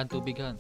tubigan.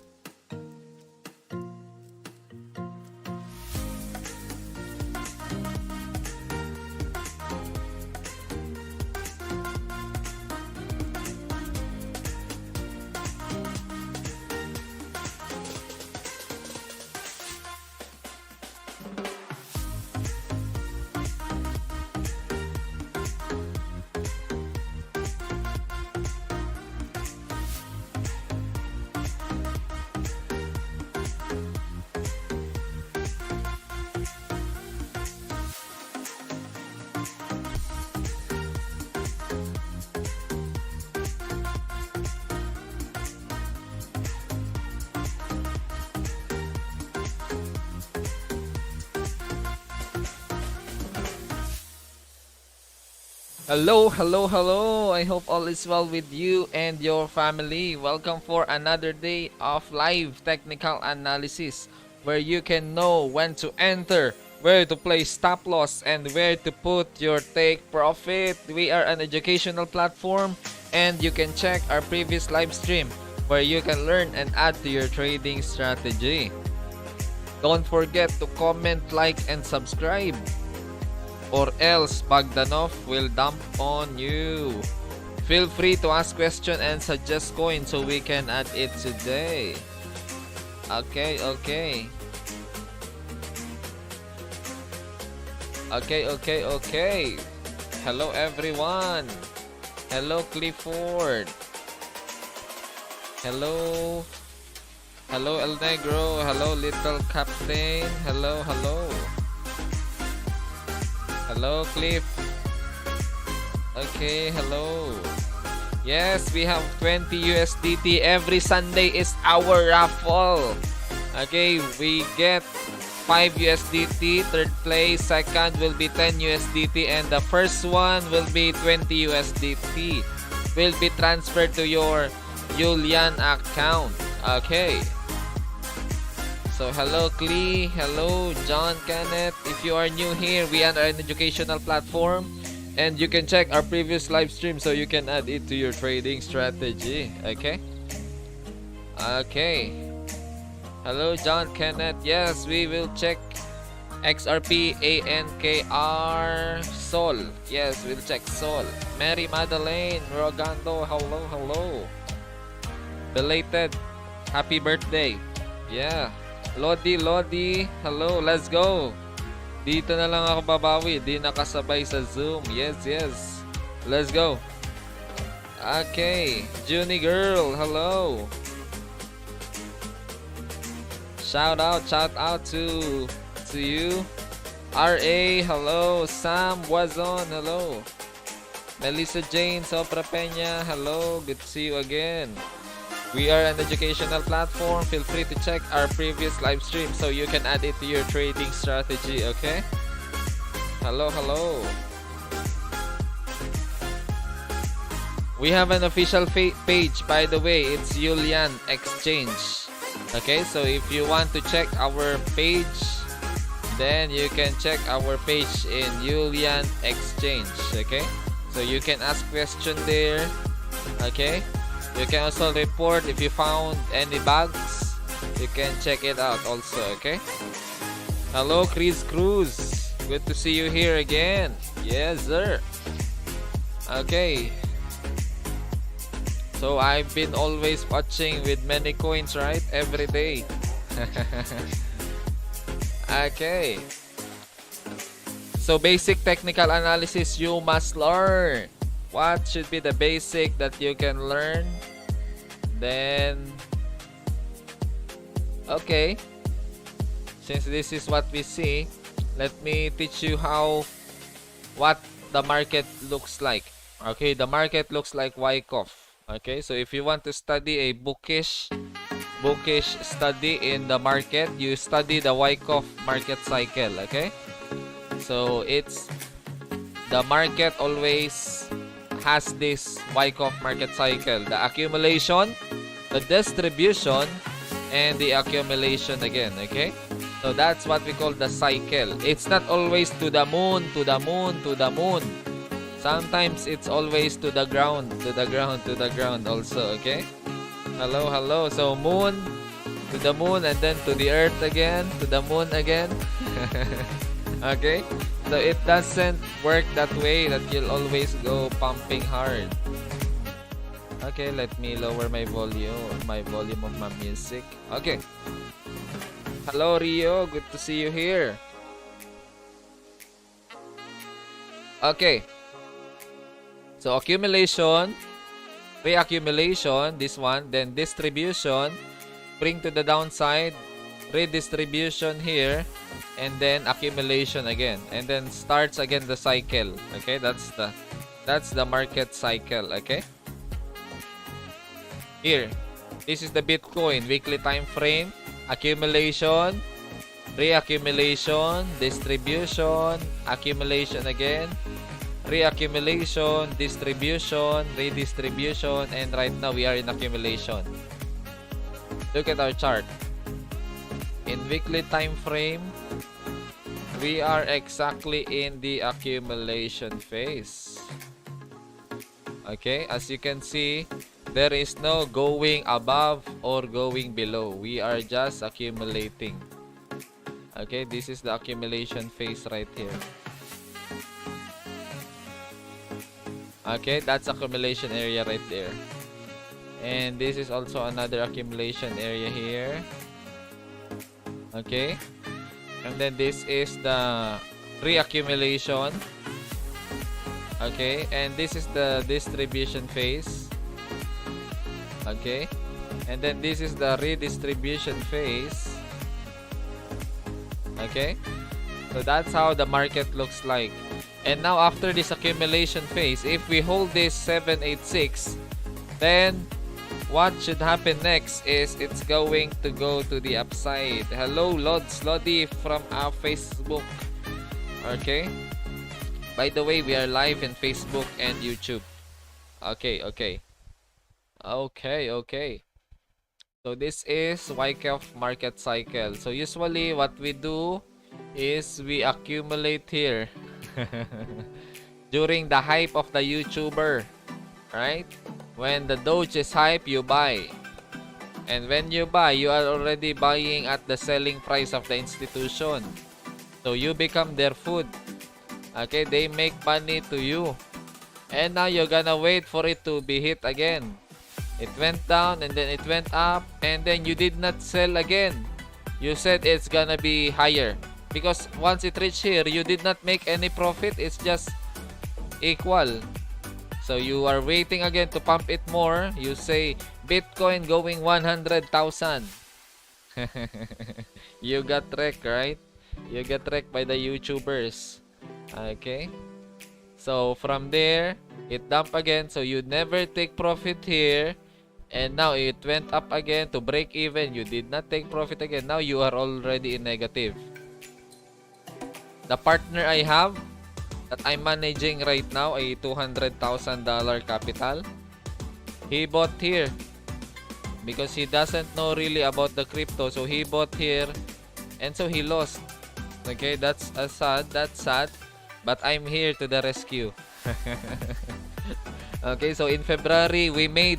Hello, hello, hello. I hope all is well with you and your family. Welcome for another day of live technical analysis where you can know when to enter, where to place stop loss, and where to put your take profit. We are an educational platform and you can check our previous live stream where you can learn and add to your trading strategy. Don't forget to comment, like, and subscribe, or else Bogdanov will dump on you. Feel free to ask questions and suggest coins so we can add it today. Okay. Hello everyone. Hello Clifford. Hello El Negro. Hello Little Captain. Hello. Hello, Cliff. Okay, hello. Yes, we have 20 USDT. Every Sunday is our raffle. Okay, we get 5 USDT. Third place, second will be 10 USDT. And the first one will be 20 USDT. Will be transferred to your ULIAN account. Okay. So hello Clee, hello John Kenneth. If you are new here, we are an educational platform and you can check our previous live stream so you can add it to your trading strategy. Okay. Hello John Kenneth. Yes, we will check XRP ANKR Sol. Yes, we'll check Sol. Mary Madeleine Rogando. Hello. Belated happy birthday. Yeah. Lodi, hello, let's go. Dito na lang ako babawi, di nakasabay sa Zoom. Yes. Let's go. Okay, Junie girl, hello. Shout out to you. RA, hello. Sam Wazon, hello. Melissa Jane Sopra Peña, hello. Good to see you again. We are an educational platform. Feel free to check our previous live stream so you can add it to your trading strategy, okay? Hello. We have an official page, by the way. It's ULIAN Exchange. Okay, so if you want to check our page, then you can check our page in ULIAN Exchange, okay? So you can ask questions there, okay? You can also report if you found any bugs. You can check it out also, okay? Hello, Chris Cruz. Good to see you here again. Yes, sir. Okay. So I've been always watching with many coins, right? Every day. Okay. So basic technical analysis you must learn. What should be the basic that you can learn? Then, okay, since this is what we see, let me teach you what the market looks like. Okay, the market looks like Wyckoff. Okay, so if you want to study a bookish study in the market, you study the Wyckoff market cycle. Okay, so it's the market always has this Wyckoff market cycle: the accumulation, the distribution, and the accumulation again. Okay, so that's what we call the cycle. It's not always to the moon. Sometimes it's always to the ground also. Okay, Hello, hello. So moon, to the moon, and then to the earth again, to the moon again. Okay? So it doesn't work that way that you'll always go pumping hard. Okay, let me lower my volume of my music. Okay. Hello, Rio. Good to see you here. Okay. So accumulation, reaccumulation, this one, then distribution, bring to the downside, redistribution here, and then accumulation again, and then starts again the cycle. Okay, that's the market cycle. Okay, here, this is the Bitcoin weekly time frame: accumulation, reaccumulation, distribution, accumulation again, reaccumulation, distribution, redistribution, and right now we are in accumulation. Look at our chart. In weekly time frame, we are exactly in the accumulation phase. Okay, as you can see, there is no going above or going below. We are just accumulating. Okay, this is the accumulation phase right here. Okay, that's accumulation area right there. And this is also another accumulation area here. Okay. And then this is the reaccumulation. Okay. And this is the distribution phase. Okay. And then this is the redistribution phase. Okay. So that's how the market looks like. And now after this accumulation phase, if we hold this 786, then what should happen next is it's going to go to the upside. Hello, Lodi from our Facebook. Okay. By the way, we are live in Facebook and YouTube. Okay. So this is Wyckoff market cycle. So usually what we do is we accumulate here. During the hype of the YouTuber, right? When the Doge is hype, you buy. And when you buy, you are already buying at the selling price of the institution. So you become their food. Okay, they make money to you. And now you're gonna wait for it to be hit again. It went down and then it went up and then you did not sell again. You said it's gonna be higher. Because once it reached here, you did not make any profit. It's just equal. So you are waiting again to pump it more. You say, Bitcoin going 100,000. You got wrecked, right? You got wrecked by the YouTubers. Okay. So from there, it dumped again. So you never take profit here. And now it went up again to break even. You did not take profit again. Now you are already in negative. The partner I have that I'm managing right now a $200,000 capital. He bought here because he doesn't know really about the crypto. So he bought here and so he lost. Okay, that's sad. That's sad. But I'm here to the rescue. Okay, so in February we made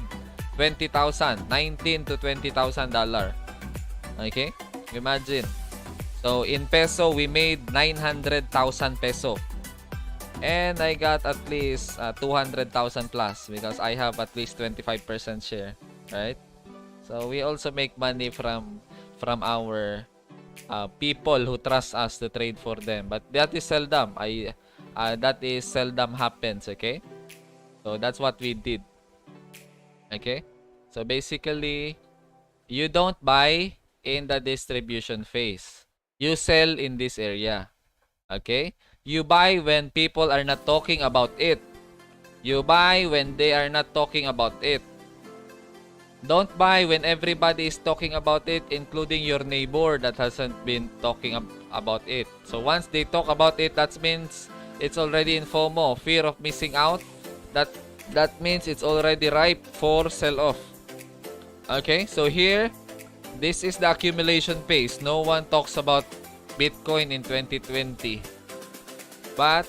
20,000, $19,000 to $20,000. Okay, imagine. So in peso, we made 900,000 peso. And I got at least 200,000 plus because I have at least 25% share, right? So we also make money from our people who trust us to trade for them. But that is seldom. That is seldom happens, okay? So that's what we did. Okay? So basically, you don't buy in the distribution phase. You sell in this area. Okay? You buy when people are not talking about it. You buy when they are not talking about it. Don't buy when everybody is talking about it, including your neighbor that hasn't been talking about it. So once they talk about it, that means it's already in FOMO, fear of missing out. That means it's already ripe for sell-off. Okay? So here, this is the accumulation phase. No one talks about Bitcoin in 2020. But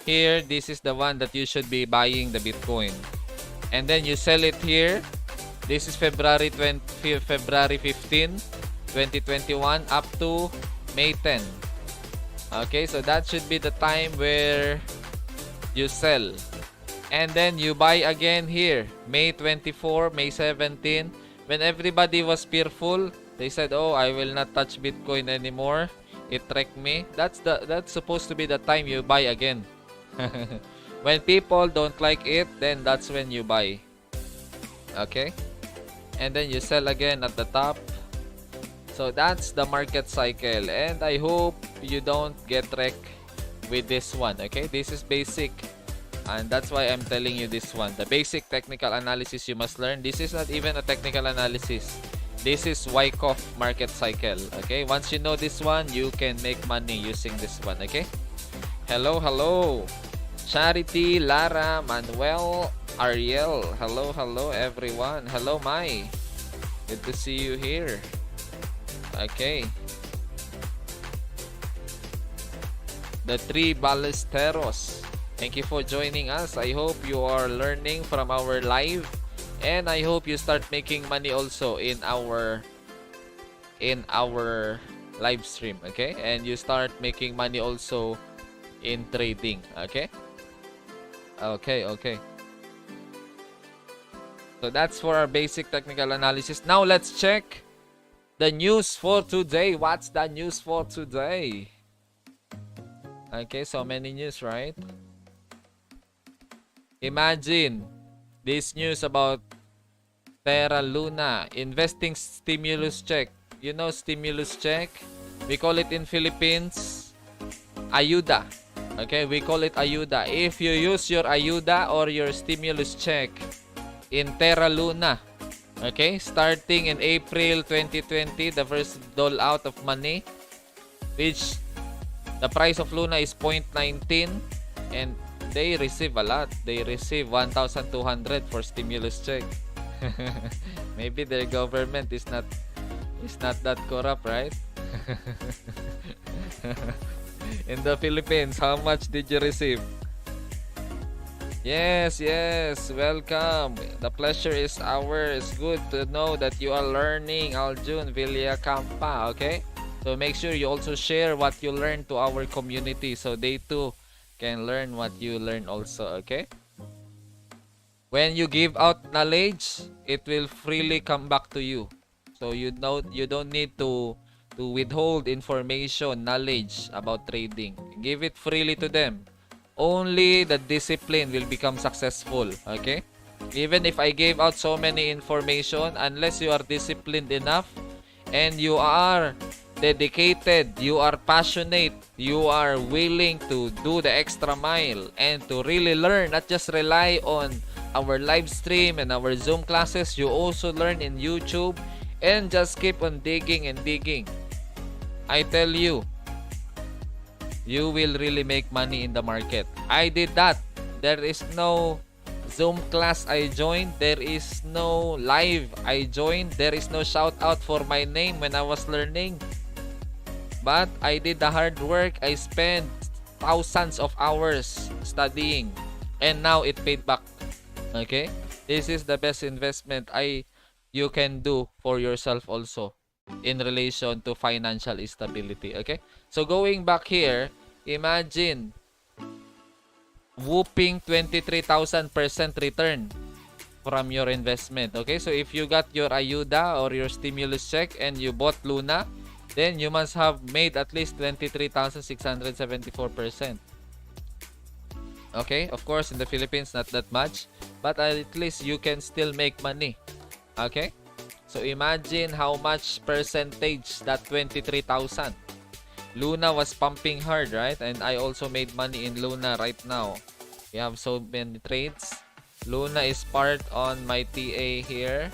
here, this is the one that you should be buying the Bitcoin. And then you sell it here. This is February 15, 2021 up to May 10. Okay, so that should be the time where you sell. And then you buy again here, May 24, May 17. When everybody was fearful, they said, "Oh, I will not touch Bitcoin anymore. It wrecked me." That's supposed to be the time you buy again. When people don't like it, then that's when you buy. Okay? And then you sell again at the top. So that's the market cycle, and I hope you don't get wrecked with this one. Okay, this is basic, and that's why I'm telling you this one, the basic technical analysis you must learn. This is not even a technical analysis. This is Wyckoff market cycle. Okay, once you know this one, you can make money using this one. Okay, hello Charity, Lara, Manuel, Ariel, hello everyone. Hello Mai, good to see you here. Okay. The three Ballesteros, thank you for joining us. I hope you are learning from our live, and I hope you start making money also in our live stream. Okay, and you start making money also in trading. Okay. So that's for our basic technical analysis. Now let's check the news for today. What's the news for today? Okay, so many news, right? Imagine this news about Terra Luna investing stimulus check. You know stimulus check? We call it in Philippines ayuda. Okay, we call it ayuda. If you use your ayuda or your stimulus check in Terra Luna, okay, starting in April 2020, the first dole out of money, which the price of Luna is 0.19, and they receive a lot. They receive 1,200 for stimulus check. Maybe their government is not that corrupt, right? In the Philippines, how much did you receive? Yes, welcome. The pleasure is ours. Good to know that you are learning, Aljun Villacampa, okay? So make sure you also share what you learn to our community so they too can learn what you learn also, okay? When you give out knowledge, it will freely come back to you. So you don't need to withhold information, knowledge about trading. Give it freely to them. Only the discipline will become successful. Okay, even if I gave out so many information, unless you are disciplined enough and you are dedicated, you are passionate, you are willing to do the extra mile and to really learn, not just rely on our live stream and our Zoom classes, you also learn in YouTube and just keep on digging and digging. I tell you, you will really make money in the market. I did that. There is no Zoom class I joined. There is no live I joined. There is no shout out for my name when I was learning. But I did the hard work. I spent thousands of hours studying. And now it paid back. Okay? This is the best investment you can do for yourself also in relation to financial stability. Okay? So going back here, imagine whooping 23,000% return from your investment. Okay, so if you got your ayuda or your stimulus check and you bought Luna, then you must have made at least 23,674%. Okay, of course in the Philippines not that much, but at least you can still make money. Okay, so imagine how much percentage that 23,000. Luna was pumping hard, right? And I also made money in Luna right now. We have so many trades. Luna is part on my TA here.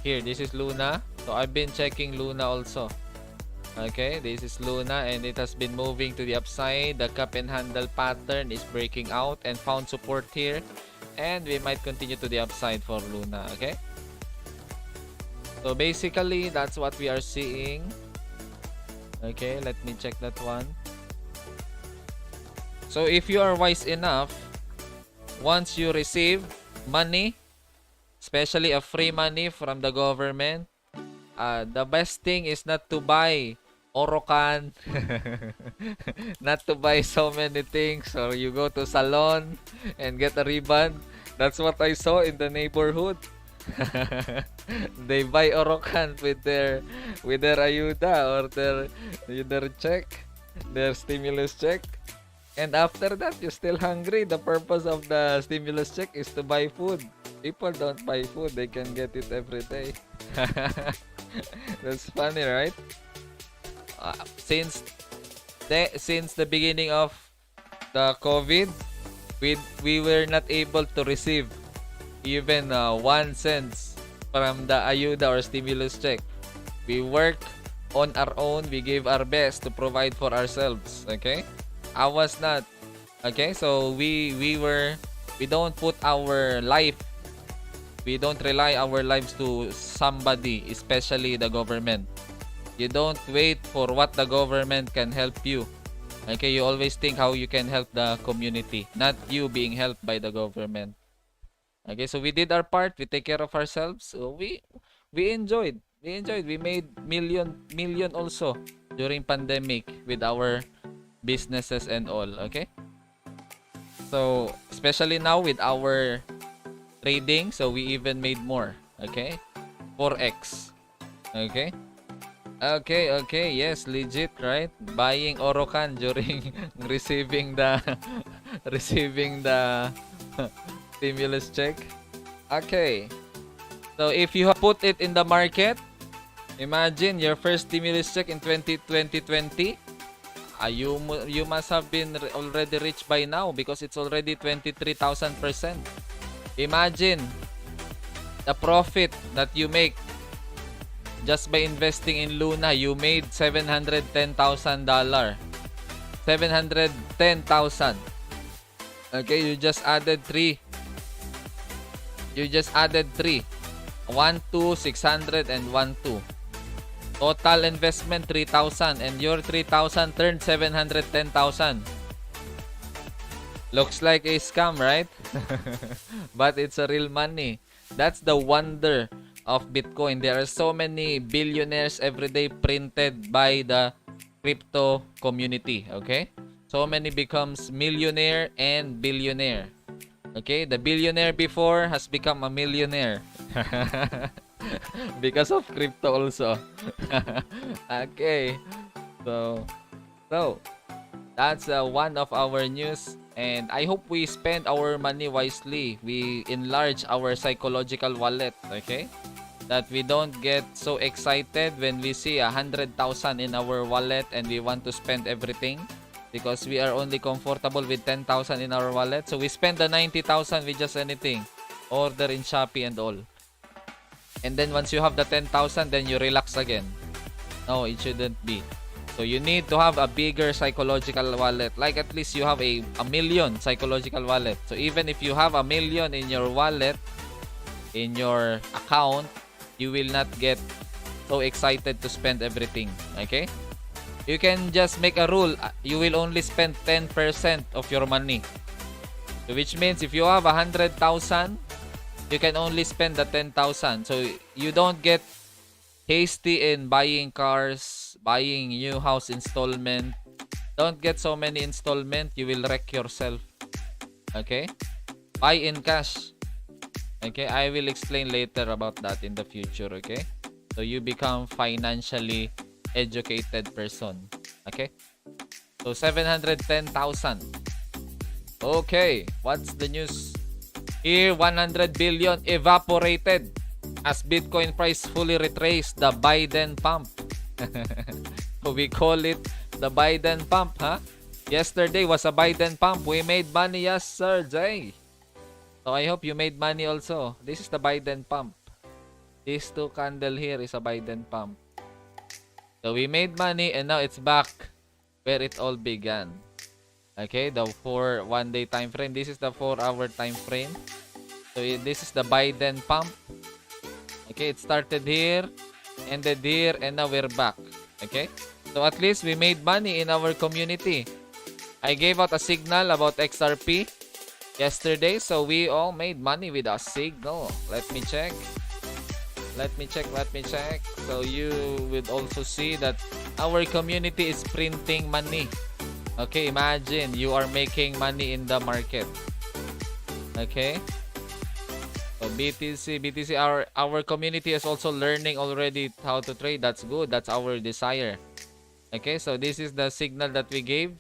Here, this is Luna. So I've been checking Luna also. Okay, this is Luna and it has been moving to the upside. The cup and handle pattern is breaking out and found support here. And we might continue to the upside for Luna, okay? So basically, that's what we are seeing. Okay, let me check that one. So if you are wise enough, once you receive money, especially a free money from the government. The best thing is not to buy Orocan, not to buy so many things, or you go to salon and get a ribbon. That's what I saw in the neighborhood. They buy Orocan with their ayuda or their check, their stimulus check. And after that, you're still hungry. The purpose of the stimulus check is to buy food. People don't buy food. They can get it every day. That's funny, right? Since the beginning of the COVID, we were not able to receive even 1 cent from the ayuda or stimulus check. We work on our own. We gave our best to provide for ourselves. Okay, I was not. Okay, so we don't put our life. We don't rely our lives to somebody, especially the government. You don't wait for what the government can help you. Okay, you always think how you can help the community, not you being helped by the government. Okay, so we did our part. We take care of ourselves. So we enjoyed. We enjoyed. We made million also during pandemic with our businesses and all. Okay. So especially now with our trading, so we even made more. Okay, Forex. Okay. Okay, yes, legit, right? Buying Orocan during receiving the stimulus check. Okay. So if you have put it in the market, imagine your first stimulus check in 2020. You must have been already rich by now because it's already 23,000%. Imagine the profit that you make just by investing in Luna. You made $710,000. 710,000. Okay, you just added 3. 1, 2, 600 and 1, 2. Total investment 3,000 and your 3,000 turned 710,000. Looks like a scam, right? But it's a real money. That's the wonder of Bitcoin. There are so many billionaires every day printed by the crypto community. Okay, so many becomes millionaire and billionaire. Okay, the billionaire before has become a millionaire because of crypto also. Okay, so that's one of our news, and I hope we spend our money wisely. We enlarge our psychological wallet. Okay, that we don't get so excited when we see 100,000 in our wallet and we want to spend everything because we are only comfortable with 10,000 in our wallet. So we spend the 90,000 with just anything, order in Shopee and all. And then once you have the 10,000, then you relax again. No, it shouldn't be. So you need to have a bigger psychological wallet. Like at least you have a million psychological wallet. So even if you have a million in your wallet, in your account, you will not get so excited to spend everything. Okay? You can just make a rule. You will only spend 10% of your money. So which means if you have 100,000, you can only spend the 10,000. So you don't get hasty in buying cars, buying new house installment. Don't get so many installment. You will wreck yourself. Okay? Buy in cash. Okay? I will explain later about that in the future. Okay? So you become financially educated person. Okay? So 710,000. Okay. What's the news? Here, 100 billion evaporated as Bitcoin price fully retraced the Biden pump. We call it the Biden pump, huh? Yesterday was a Biden pump. We made money yesterday. So I hope you made money also. This is the Biden pump. This 2 candle here is a Biden pump. So we made money and now it's back where it all began. Okay, the 1-day time frame. This is the 4-hour time frame. So this is the Biden pump. Okay, it started here, ended here, and now we're back. Okay, so at least we made money in our community. I gave out a signal about XRP. yesterday. So we all made money with a signal. Let me check. Let me check. So you would also see that our community is printing money. Okay, imagine you are making money in the market. Okay. So BTC, our community is also learning already how to trade. That's good. That's our desire. Okay, so this is the signal that we gave,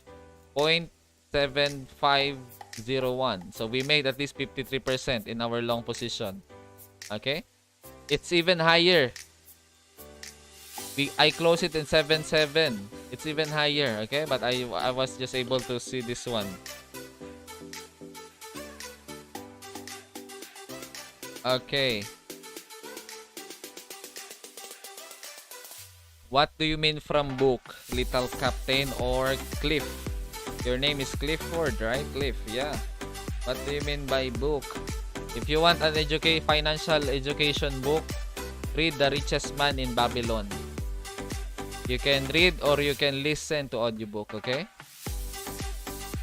0.7501. So we made at least 53% in our long position. Okay, it's even higher. I close it in 7.7. It's even higher. Okay, but I was just able to see this one. Okay. What do you mean from book? Little Captain or Cliff? Your name is Clifford, right? Cliff, yeah. What do you mean by book? If you want an financial education book, read The Richest Man in Babylon. You can read or you can listen to audiobook, okay?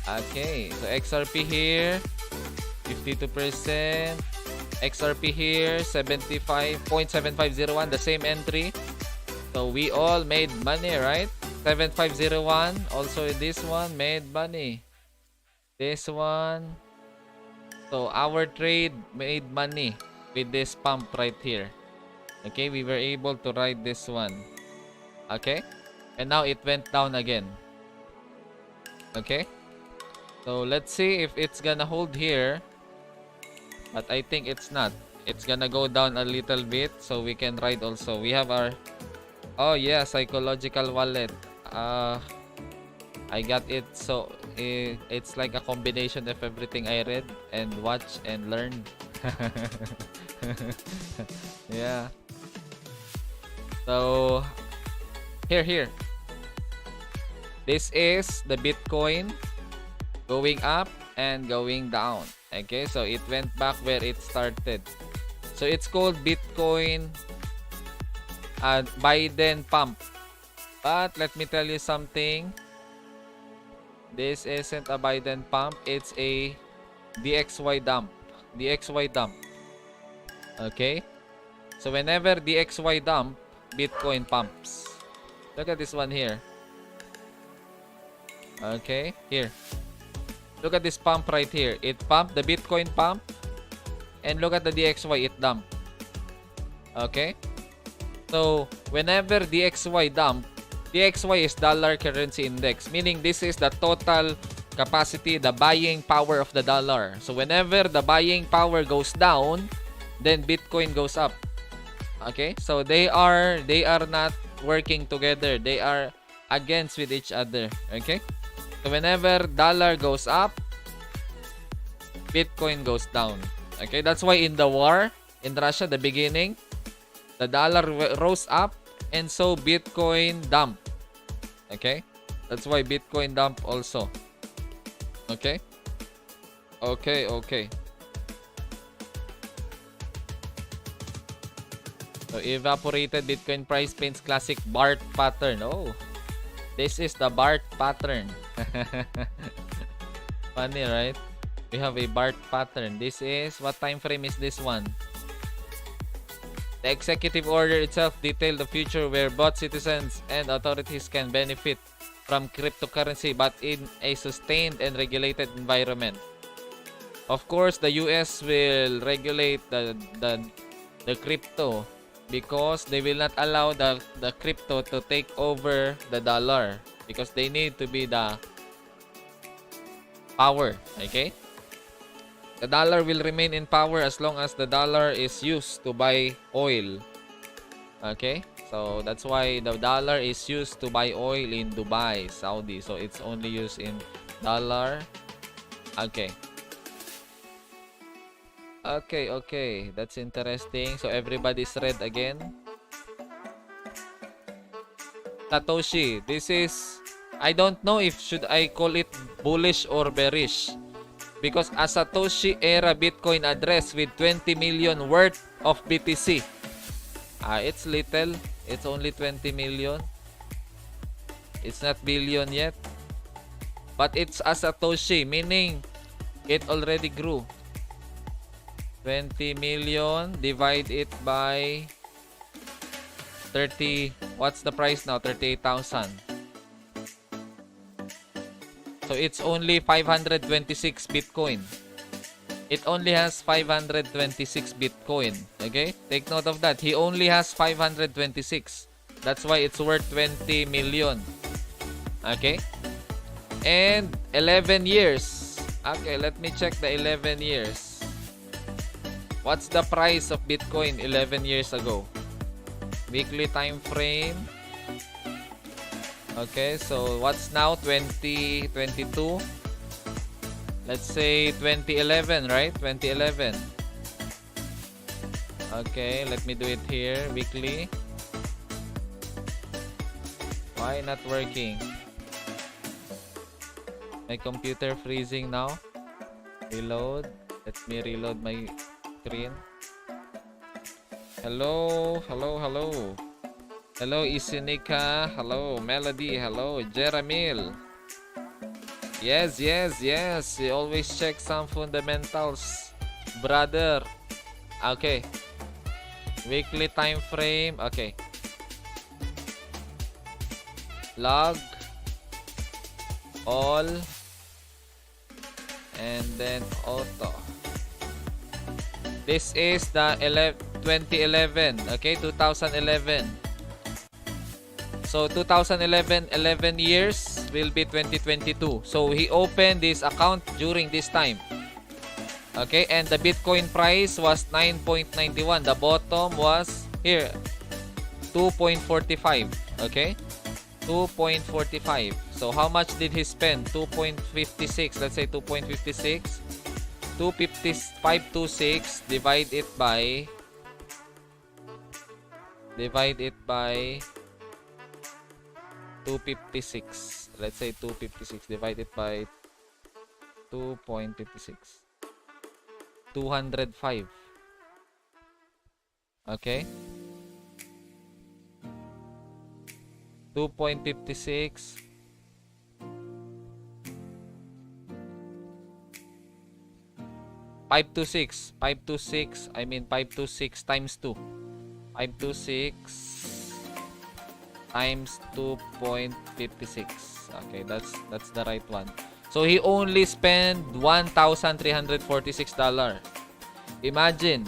Okay, so XRP here, 52%. XRP here, 75.7501, the same entry. So we all made money, right? 7501. Also this one made money. This one. So our trade made money with this pump right here. Okay, we were able to ride this one. Okay, and now it went down again. Okay, so let's see if it's gonna hold here. But I think it's not. It's gonna go down a little bit, so we can ride also. We have our, oh yeah, psychological wallet. I got it. So it's like a combination of everything I read and watch and learned. Yeah. So here. This is the Bitcoin going up and going down. Okay, so it went back where it started. So it's called Bitcoin Biden pump. But let me tell you something. This isn't a Biden pump. It's a DXY dump. DXY dump. Okay. So whenever DXY dump, Bitcoin pumps. Look at this one here. Okay, here. Look at this pump right here. It pumped, the Bitcoin pump. And look at the DXY, it dump. Okay? So, whenever DXY dump, DXY is dollar currency index. Meaning, this is the total capacity, the buying power of the dollar. So, whenever the buying power goes down, then Bitcoin goes up. Okay? So, they are not working together. They are against with each other. Okay? So whenever dollar goes up, Bitcoin goes down. Okay, that's why in the war in Russia, the beginning, the dollar rose up and so Bitcoin dumped. Okay, that's why Bitcoin dumped also. Okay, okay. So evaporated Bitcoin price paints classic BART pattern. Oh, this is the BART pattern. Funny, right? We have a BART pattern. This is, what time frame is this one? The executive order itself detailed the future where both citizens and authorities can benefit from cryptocurrency but in a sustained and regulated environment. Of course, the US will regulate the crypto because they will not allow the crypto to take over the dollar because they need to be the power. Okay, the dollar will remain in power as long as the dollar is used to buy oil. Okay, so that's why the dollar is used to buy oil in Dubai, Saudi. So it's only used in dollar. Okay, that's interesting. So everybody's read again. Satoshi, this is, I don't know if should I call it bullish or bearish because a Satoshi era Bitcoin address with 20 million worth of BTC. It's little. It's only 20 million. It's not billion yet. But it's a Satoshi, meaning It already grew. 20 million, divide it by 30. What's the price now? 38,000. So it's only 526 Bitcoin. It only has 526 Bitcoin. Okay? Take note of that. He only has 526. That's why it's worth 20 million. Okay? And 11 years. Okay, let me check the 11 years. What's the price of Bitcoin 11 years ago? Weekly time frame. Okay, so what's now? 2022. Let's say 2011, right? 2011. Okay, let me do it here. Weekly. Why not working? My computer freezing now. Reload. Let me reload my screen. Hello. Hello, Isinika. Hello, Melody. Hello, Jeramil. Yes. You always check some fundamentals, brother. Okay. Weekly time frame. Okay. Log. All. And then auto. This is the 2011. Okay, 2011. So 2011, 11 years will be 2022. So he opened this account during this time. Okay, and the Bitcoin price was 9.91. The bottom was here, 2.45. Okay, 2.45. So how much did he spend? 2.56. Let's say 2.56. 526 divide it by 256. Let's say 256 divided by 2.56. 205. Okay. 2.56 526 I mean 526 times 2. 526 times 2.56. Okay, that's the right one. So he only spent $1,346. Imagine,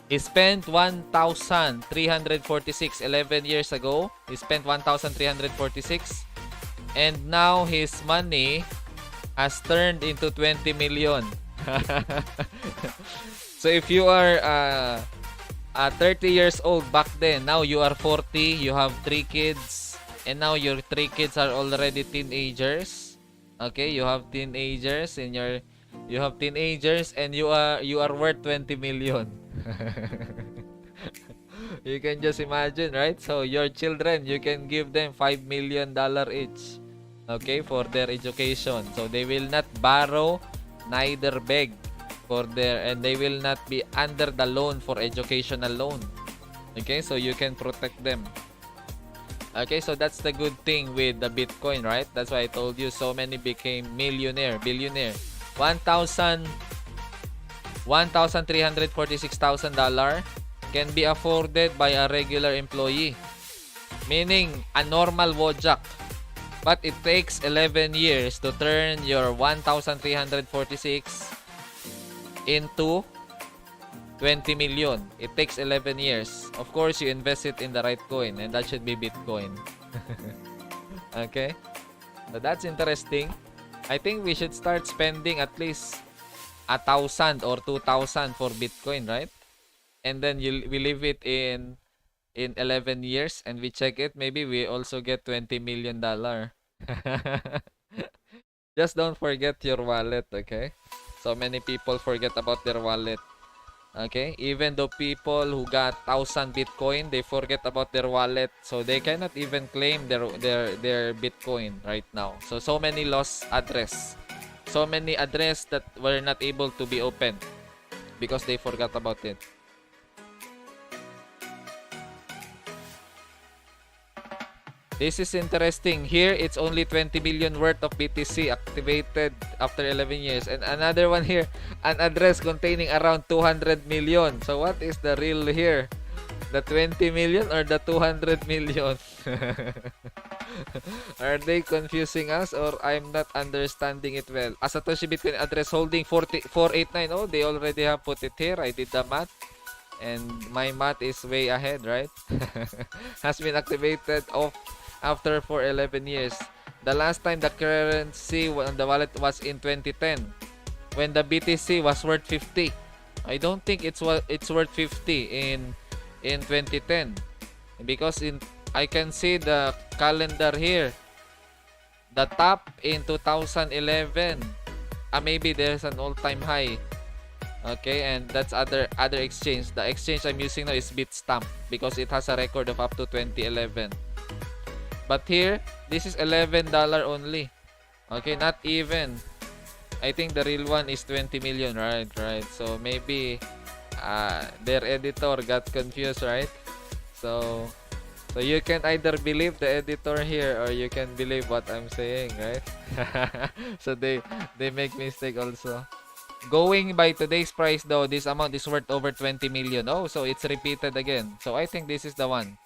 he spent 1,346 11 years ago. He spent 1,346 and now his money has turned into 20 million. So if you are 30 years old back then, now you are 40, you have 3 kids, and now your 3 kids are already teenagers. Okay, you have teenagers and you have teenagers and you are worth 20 million. You can just imagine, right? So your children, you can give them $5 million each. Okay, for their education. So they will not borrow, neither beg for and they will not be under the loan for educational loan. Okay, so you can protect them. Okay, so that's the good thing with the Bitcoin, right? That's why I told you so many became billionaire. $1,346,000 can be afforded by a regular employee, meaning a normal wojak. But it takes 11 years to turn your 1,346 into 20 million. It takes 11 years. Of course, you invest it in the right coin, and that should be Bitcoin. Okay? So that's interesting. I think we should start spending at least 1,000 or 2,000 for Bitcoin, right? And then we leave it in 11 years and we check it. Maybe we also get $20 million. Just don't forget your wallet, okay? So many people forget about their wallet. Okay, even though people who got 1,000 Bitcoin, they forget about their wallet, so they cannot even claim their Bitcoin right now. So many lost address, so many address that were not able to be opened because they forgot about it. This is interesting. Here, it's only 20 million worth of BTC activated after 11 years. And another one here, an address containing around 200 million. So what is the real here? The 20 million or the 200 million? Are they confusing us or I'm not understanding it well? A Satoshi Bitcoin address holding 48489. Oh, they already have put it here. I did the math. And my math is way ahead, right? Has been activated off after for 11 years. The last time the currency on the wallet was in 2010 when the BTC was worth 50. I don't think it's worth 50 in 2010 because I can see the calendar here. The top in 2011. Maybe there's an all-time high. Okay, and that's other exchange. The exchange I'm using now is Bitstamp because it has a record of up to 2011. But here, this is $11 only. Okay, not even. I think the real one is 20 million, right? So maybe their editor got confused, right? So you can either believe the editor here or you can believe what I'm saying, right? So they make mistake also. Going by today's price though, this amount is worth over 20 million. Oh, so it's repeated again. So I think this is the one.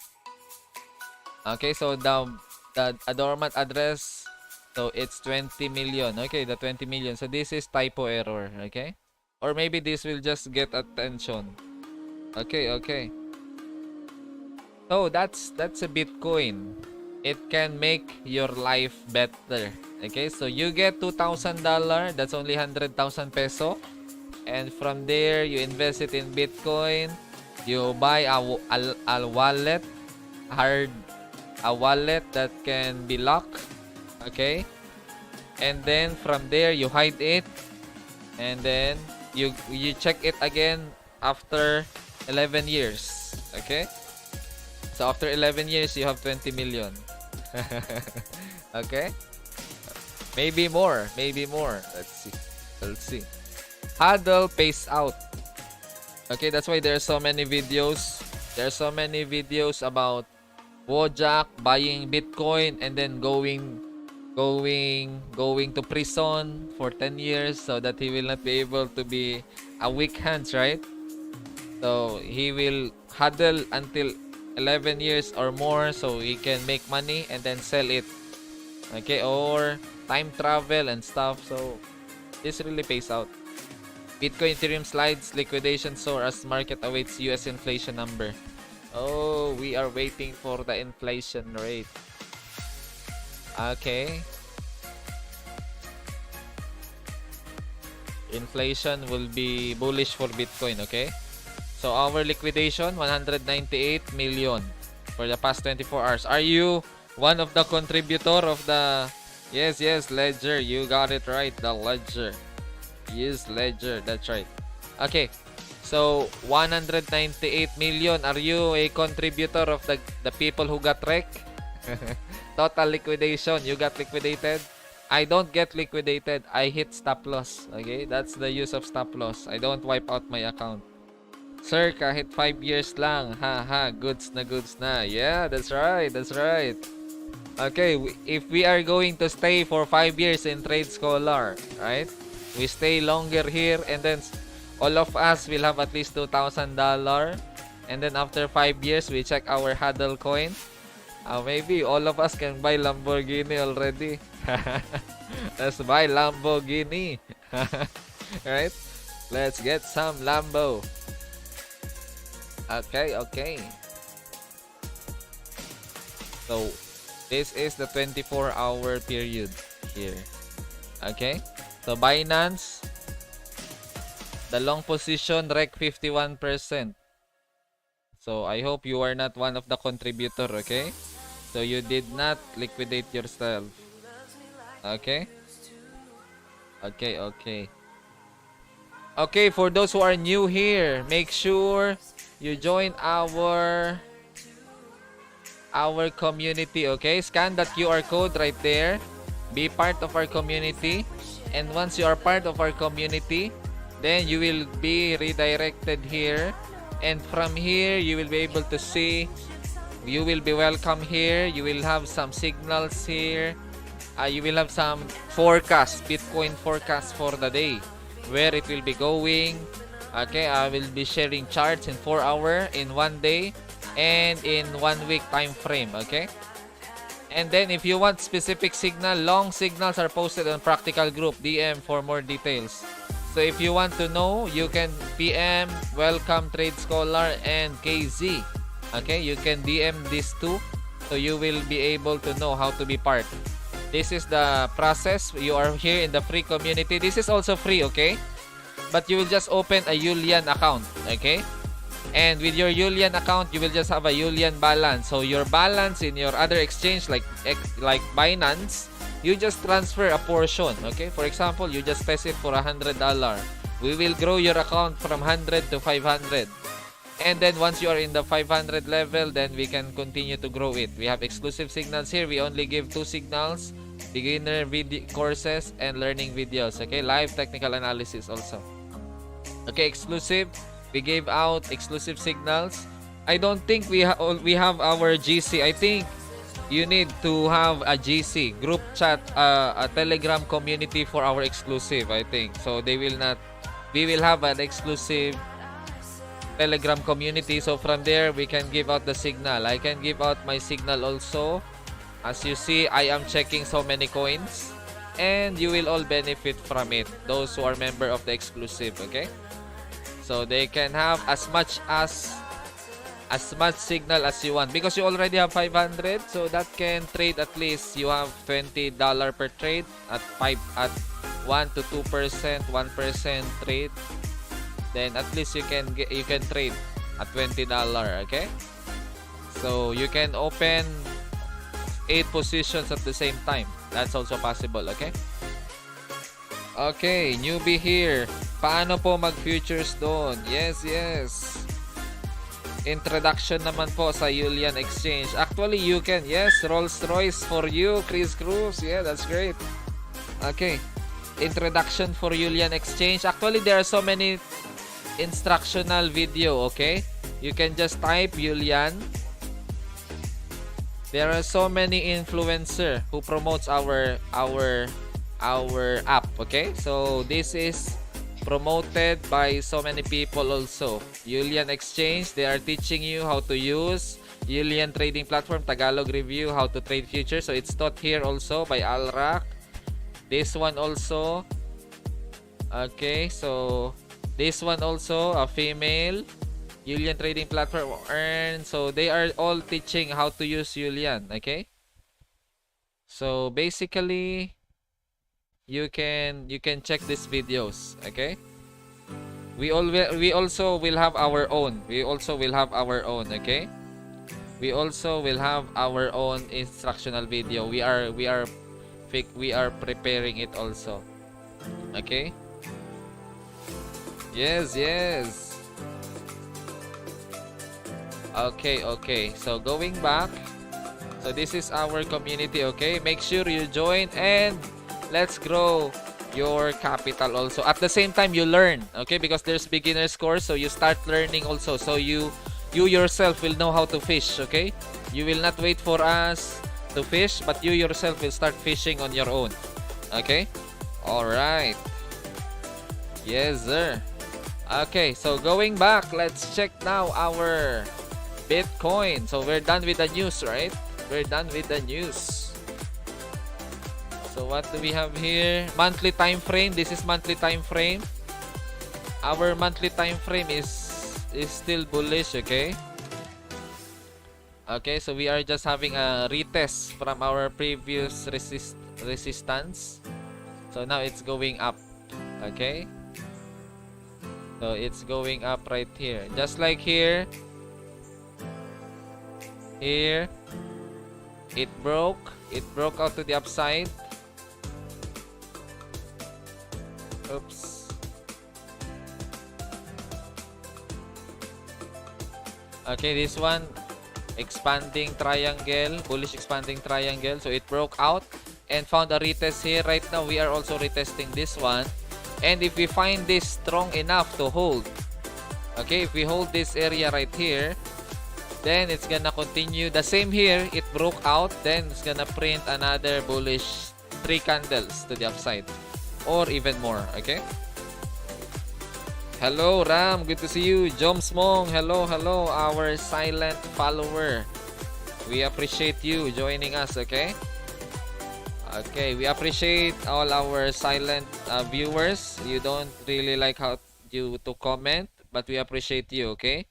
Okay, so the dormant address, so it's 20 million. Okay, the 20 million. So this is typo error, okay? Or maybe this will just get attention. Okay. So that's a Bitcoin. It can make your life better. Okay, so you get $2,000. That's only 100,000 peso. And from there, you invest it in Bitcoin. You buy a wallet, a wallet that can be locked. Okay, and then from there you hide it, and then you check it again after 11 years. Okay, so after 11 years you have 20 million. Okay, maybe more. Let's see. Hodl pays out. Okay, that's why there are so many videos. About Wojak buying Bitcoin and then going to prison for 10 years so that he will not be able to be a weak hands, right? So he will huddle until 11 years or more so he can make money and then sell it. Okay, or time travel and stuff. So this really pays out. Bitcoin Ethereum slides liquidation soar as market awaits US inflation number. Oh, we are waiting for the inflation rate. Okay. Inflation will be bullish for Bitcoin, okay? So our liquidation, 198 million for the past 24 hours. Are you one of the contributor of the... Yes, Ledger. You got it right. The Ledger. Yes, Ledger. That's right. Okay. So, 198 million. Are you a contributor of the people who got wrecked? Total liquidation. You got liquidated? I don't get liquidated. I hit stop loss. Okay? That's the use of stop loss. I don't wipe out my account. Sir, kahit 5 years lang. Haha, goods na. Yeah, that's right. Okay, if we are going to stay for 5 years in Trade Scholar, right? We stay longer here and then all of us will have at least $2,000. And then after 5 years, we check our HODL coin. Maybe all of us can buy Lamborghini already. Let's buy Lamborghini. Right? Let's get some Lambo. Okay. So, this is the 24-hour period here. Okay? So, Binance, the long position, rec 51%. So, I hope you are not one of the contributor, okay? So, you did not liquidate yourself. Okay? Okay, for those who are new here, make sure you join our community, okay? Scan that QR code right there. Be part of our community. And once you are part of our community, then you will be redirected here. And from here, you will be able to see you will be welcome here. You will have some signals here. You will have some forecast, Bitcoin forecast for the day, where it will be going. Okay, I will be sharing charts in 4 hours, in 1 day, and in 1 week time frame. Okay. And then if you want specific signal, long signals are posted on Practical Group DM for more details. So if you want to know, you can PM Welcome Trade Scholar and KZ. Okay, you can DM these two, so you will be able to know how to be part. This is the process. You are here in the free community. This is also free, okay? But you will just open a ULIAN account, okay? And with your ULIAN account, you will just have a ULIAN balance. So your balance in your other exchange like Binance, you just transfer a portion, okay? For example, you just test it for $100. We will grow your account from 100 to 500. And then once you are in the 500 level, then we can continue to grow it. We have exclusive signals here. We only give 2 signals, beginner video courses and learning videos, okay? Live technical analysis also. Okay, exclusive. We gave out exclusive signals. I don't think we have our GC. I think you need to have a GC, group chat, a Telegram community for our exclusive, I think. So we will have an exclusive Telegram community. So from there, we can give out the signal. I can give out my signal also. As you see, I am checking so many coins. And you will all benefit from it. Those who are member of the exclusive, okay? So they can have as much signal as you want. Because you already have 500. So that can trade at least you have $20 per trade at 1 to 2%, 1% trade. Then at least you can trade at $20, okay? So you can open 8 positions at the same time. That's also possible, okay? Okay, newbie here. Paano po mag-futures doon? Yes. Introduction naman po sa ULIAN Exchange. Actually, you can. Yes, Rolls-Royce for you, Chris Cruz. Yeah, that's great. Okay. Introduction for ULIAN Exchange. Actually, there are so many instructional video, okay? You can just type ULIAN. There are so many influencer who promotes our app, okay? So this is promoted by so many people also. ULIAN Exchange, they are teaching you how to use ULIAN trading platform, Tagalog review, how to trade futures. So it's taught here also by Alrak. This one also. Okay, so this one also, a female ULIAN trading platform earn. So they are all teaching how to use ULIAN, okay? So basically you can check these videos, okay? We also will have our own. We also will have our own, okay? We also will have our own instructional video. We are preparing it also. Okay? Yes. Okay. So going back. So this is our community, okay? Make sure you join and let's grow your capital also. At the same time, you learn, okay? Because there's beginner's course, so you start learning also. So you yourself will know how to fish, okay? You will not wait for us to fish, but you yourself will start fishing on your own, okay? All right. Yes, sir. Okay, so going back, let's check now our Bitcoin. So we're done with the news, right? We're done with the news. So what do we have here? Monthly time frame. This is monthly time frame. Our monthly time frame is still bullish, okay? Okay, so we are just having a retest from our previous resistance. So now it's going up, okay? So it's going up right here. Just like here. Here. It broke out to the upside. Oops. Okay, this one expanding triangle, bullish expanding triangle. So it broke out and found a retest here. Right now we are also retesting this one. And if we find this strong enough to hold, okay, if we hold this area right here, Then it's gonna continue the same here. It broke out, then it's gonna print another bullish 3 candles to the upside or even more. Okay, hello Ram, good to see you. Joms Mong, hello, our silent follower. We appreciate you joining us. Okay, we appreciate all our silent viewers. You don't really like how you to comment, but we appreciate you. Okay,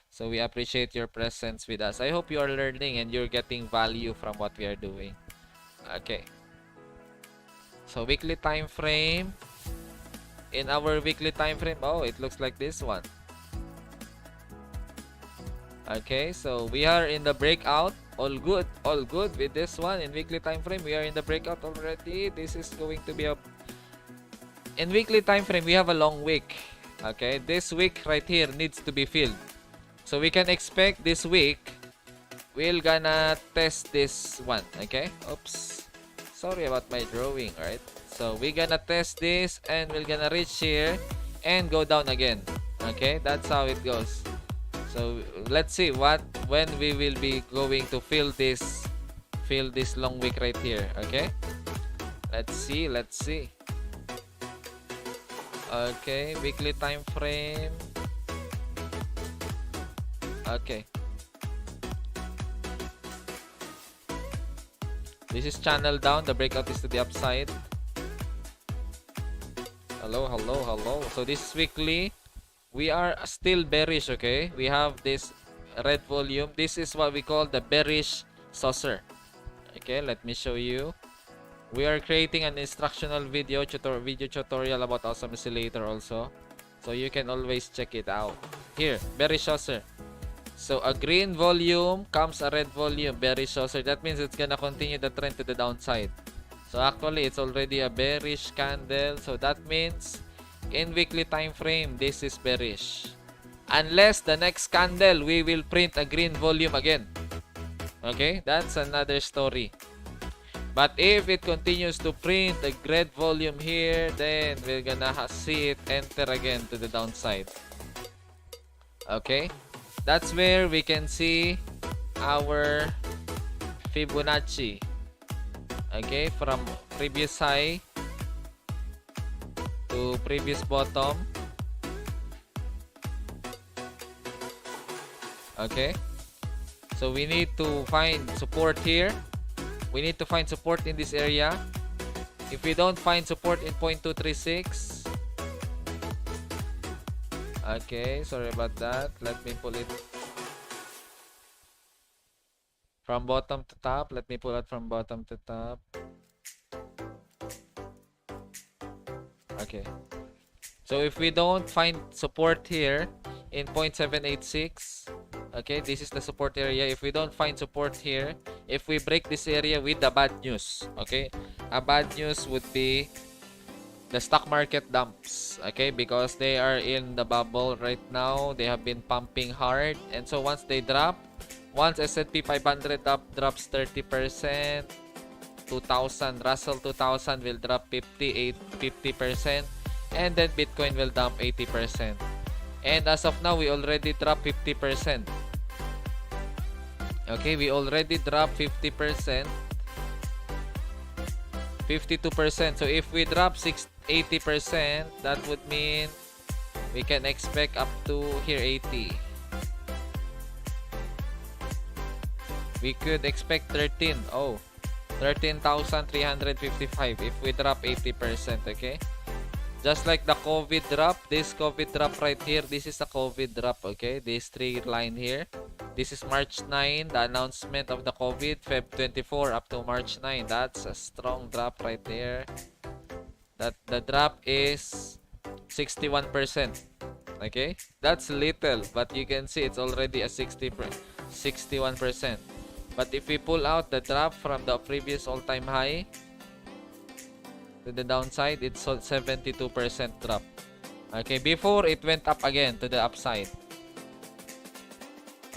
so we appreciate your presence with us. I hope you are learning and you're getting value from what we are doing. Okay, so weekly time frame. In our weekly time frame, oh, it looks like this one. Okay, so we are in the breakout. All good with this one. In weekly time frame, we are in the breakout already. This is going to be a... In weekly time frame, we have a long week. Okay, this week right here needs to be filled. So we can expect this week, we're gonna test this one. Okay, oops. Sorry about my drawing, alright? So we're gonna test this and we're gonna reach here and go down again. Okay, that's how it goes. So let's see when we will be going to fill this long week right here. Okay, let's see. Okay, weekly time frame. Okay, this is channel down. The breakout is to the upside. Hello. So this is weekly. We are still bearish. Okay, we have this red volume. This is what we call the bearish saucer. Okay, let me show you. We are creating an instructional video tutorial about Awesome Oscillator also, so you can always check it out. Here, bearish saucer. So a green volume comes a red volume, bearish saucer. That means it's gonna continue the trend to the downside. So actually, it's already a bearish candle. So that means in weekly time frame, this is bearish. Unless the next candle, we will print a green volume again. Okay, that's another story. But if it continues to print a red volume here, then we're gonna see it enter again to the downside. Okay, that's where we can see our Fibonacci. Okay, from previous high to previous bottom. Okay, so we need to find support here. We need to find support in this area. If we don't find support in 0.236, okay, sorry about that. Let me pull it from bottom to top. Let me pull it from bottom to top. Okay, so if we don't find support here in 0.786, okay, this is the support area. If we don't find support here, if we break this area with the bad news, okay, a bad news would be the stock market dumps, okay, because they are in the bubble right now. They have been pumping hard, and so once they drop, once S&P 500 drops 30%, 2000 Russell 2000 will drop 50%, and then Bitcoin will dump 80%. And as of now, we already dropped 50%. Okay, we already dropped 50%, 52%. So if we drop 80%, that would mean we can expect up to here 80. We could expect 13,355 if we drop 80%. Okay, just like the COVID drop, this COVID drop right here, this is the COVID drop. Okay, this 3 line here, this is March 9, the announcement of the COVID, Feb 24 up to March 9. That's a strong drop right there. That the drop is 61%. Okay, that's little, but you can see it's already a 61%. But if we pull out the drop from the previous all-time high to the downside, it's 72% drop. Okay, before it went up again to the upside.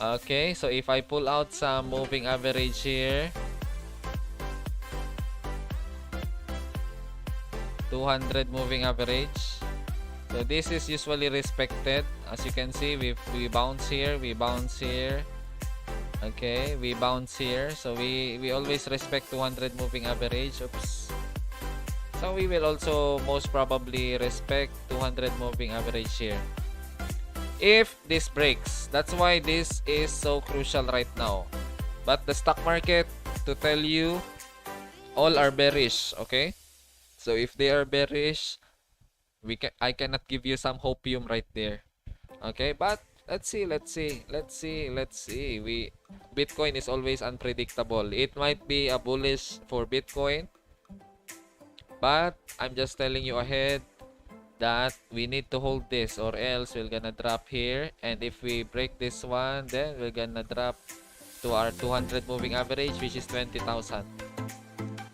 Okay, so if I pull out some moving average here, 200 moving average. So this is usually respected. As you can see, we bounce here, we bounce here, Okay, we bounce here. So we always respect 200 moving average. Oops. So we will also most probably respect 200 moving average here. If this breaks, that's why this is so crucial right now. But the stock market, to tell you, all are bearish, okay? So if they are bearish, I cannot give you some hopium right there. Okay, but let's see. Bitcoin is always unpredictable. It might be a bullish for Bitcoin, but I'm just telling you ahead that we need to hold this, or else we're gonna drop here. And if we break this one, then we're gonna drop to our 200 moving average, which is 20,000.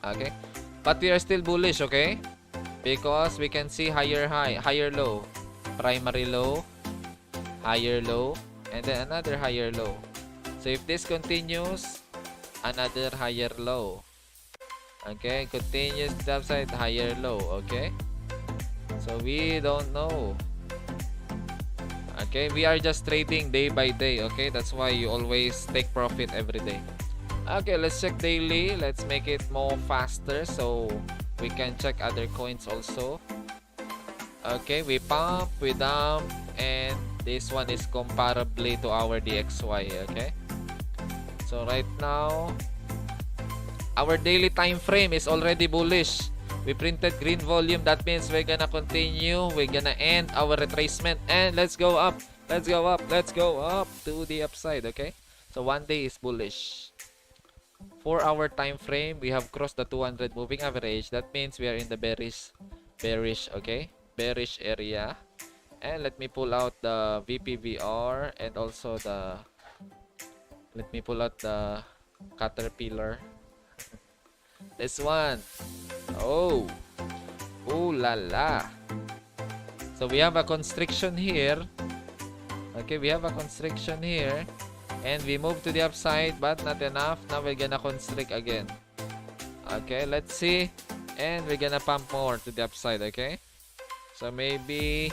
Okay, but we are still bullish, okay? Because we can see higher high, higher low, primary low, higher low, and then another higher low. So if this continues, another higher low. Okay, continues to the upside, higher low. Okay, so we don't know. Okay, we are just trading day by day. Okay, that's why you always take profit every day. Okay, let's check daily. Let's make it more faster so we can check other coins also. Okay, we pump, we dump, and this one is comparably to our DXY. Okay, so right now our daily time frame is already bullish. We printed green volume. That means we're gonna continue. We're gonna end our retracement, and let's go up. Let's go up. Let's go up to the upside. Okay, so one day is bullish. 4-hour time frame, we have crossed the 200 moving average. That means we are in the bearish, okay, bearish area. And let me pull out the VPVR, and also let me pull out the caterpillar. This one. Oh la la. So we have a constriction here. Okay, we have a constriction here. And we move to the upside, but not enough. Now we're gonna constrict again. Okay, let's see. And we're gonna pump more to the upside, okay? So maybe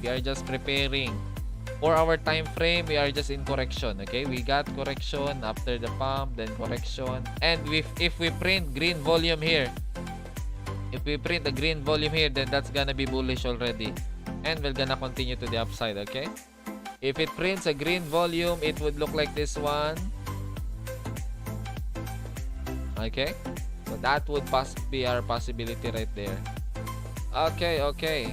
we are just preparing. For our time frame, we are just in correction, okay? We got correction after the pump, then correction. And if we print green volume here, then that's gonna be bullish already. And we're gonna continue to the upside, okay? If it prints a green volume, it would look like this one. Okay, so that would be our possibility right there. Okay.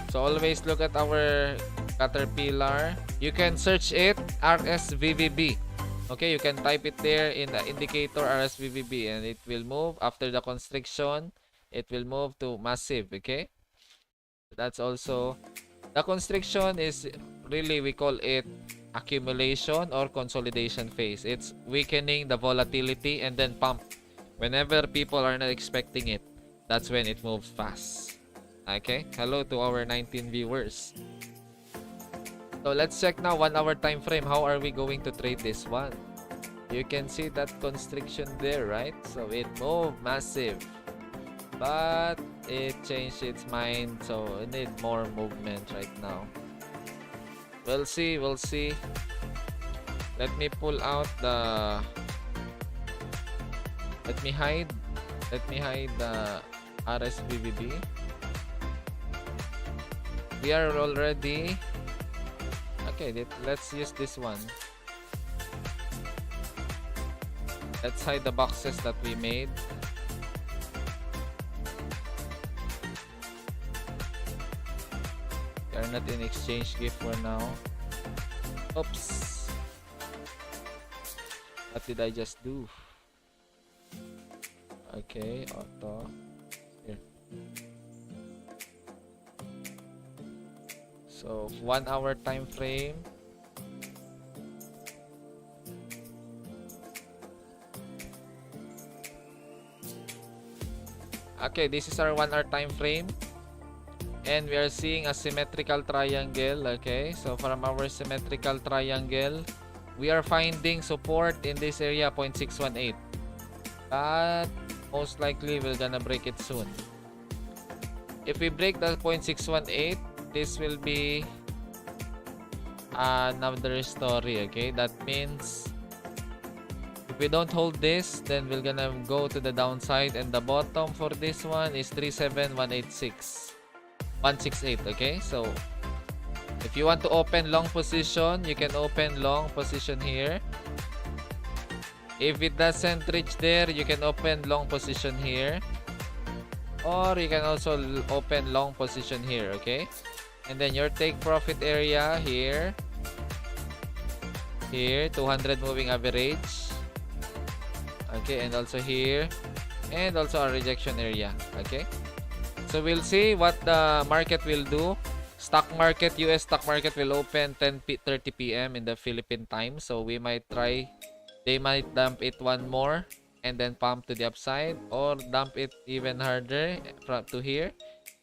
So always look at our caterpillar. You can search it RSVVB. Okay, you can type it there in the indicator RSVVB, and it will move after the constriction. It will move to massive. Okay, that's also the constriction is really, we call it accumulation or consolidation phase. It's weakening the volatility and then pump. Whenever people are not expecting it, that's when it moves fast. Okay, hello to our 19 viewers. So let's check now 1-hour time frame. How are we going to trade this one? You can see that constriction there, right? So it moved massive, but it changed its mind, so it need more movement right now. We'll see. Let me pull out the let me hide the RSVVB. We are already okay. Let's use this one. Let's hide the boxes that we made. We are not in exchange gift for now. Oops. What did I just do? Okay, auto. Here. So 1-hour time frame. Okay, this is our 1-hour time frame. And we are seeing a symmetrical triangle. Okay, so from our symmetrical triangle, we are finding support in this area, 0.618. But most likely we're gonna break it soon. If we break the 0.618, this will be another story. Okay, that means If we don't hold this, then we're gonna go to the downside, and the bottom for this one is 37168. Okay, so if you want to open long position, you can open long position here. If it doesn't reach there, you can open long position here, or you can also open long position here. Okay, and then your take profit area here 200 moving average. Okay, and also here, and also a rejection area. Okay, so we'll see what the market will do. Stock market, US stock market will open 10:30 p.m. in the Philippine time. So we might try, they might dump it one more and then pump to the upside, or dump it even harder from to here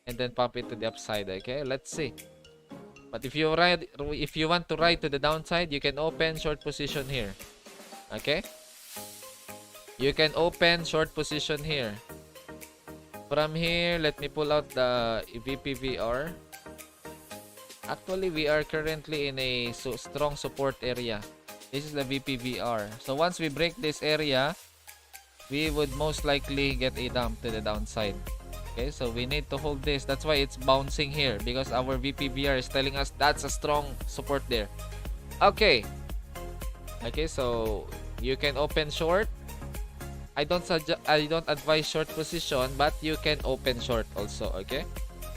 and then pump it to the upside. Okay, let's see. But if you want to ride to the downside, you can open short position here. Okay, you can open short position here. From here, let me pull out the VPVR. Actually, we are currently in a strong support area. This is the VPVR. So once we break this area, we would most likely get a dump to the downside. Okay, so we need to hold this. That's why it's bouncing here, because our VPVR is telling us that's a strong support there. Okay. Okay, so you can open short. I don't advise short position, but you can open short also. Okay,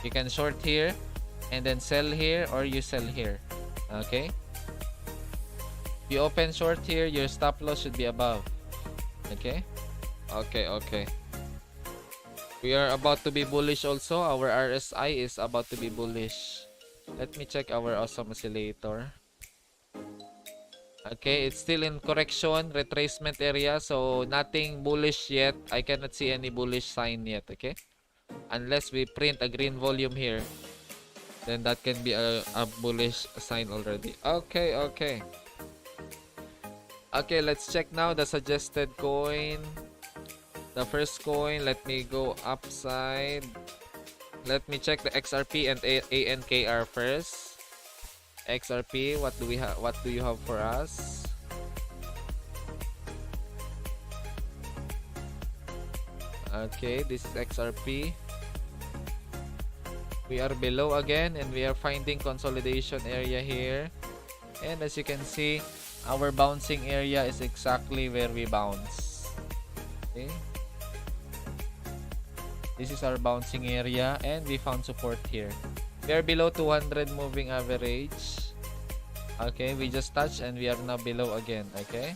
you can short here and then sell here, or you sell here. Okay, if you open short here, your stop loss should be above. Okay, okay. We are about to be bullish also. Our RSI is about to be bullish. Let me check our awesome oscillator. Okay, it's still in correction, retracement area, so nothing bullish yet. I cannot see any bullish sign yet. Okay, unless we print a green volume here, then that can be a bullish sign already. Okay, let's check now the suggested coin. The first coin, let me go upside. Let me check the XRP and ANKR first. XRP, what do we have? What do you have for us? Okay, this is XRP. We are below again, and we are finding consolidation area here. And as you can see, our bouncing area is exactly where we bounce. Okay, this is our bouncing area, and we found support here. We are below 200 moving average. Okay, we just touched and we are now below again. Okay,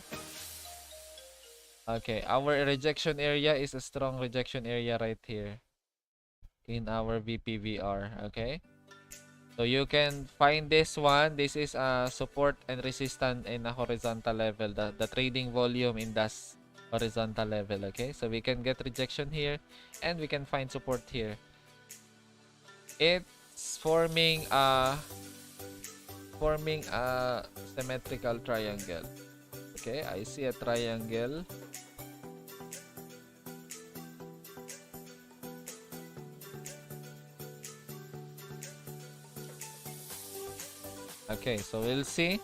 our rejection area is a strong rejection area right here in our VPVR. Okay, so you can find this one. This is a support and resistance in a horizontal level, the trading volume in that horizontal level. Okay, so we can get rejection here and we can find support here. It's forming a symmetrical triangle. Okay, I see a triangle. Okay, so we'll see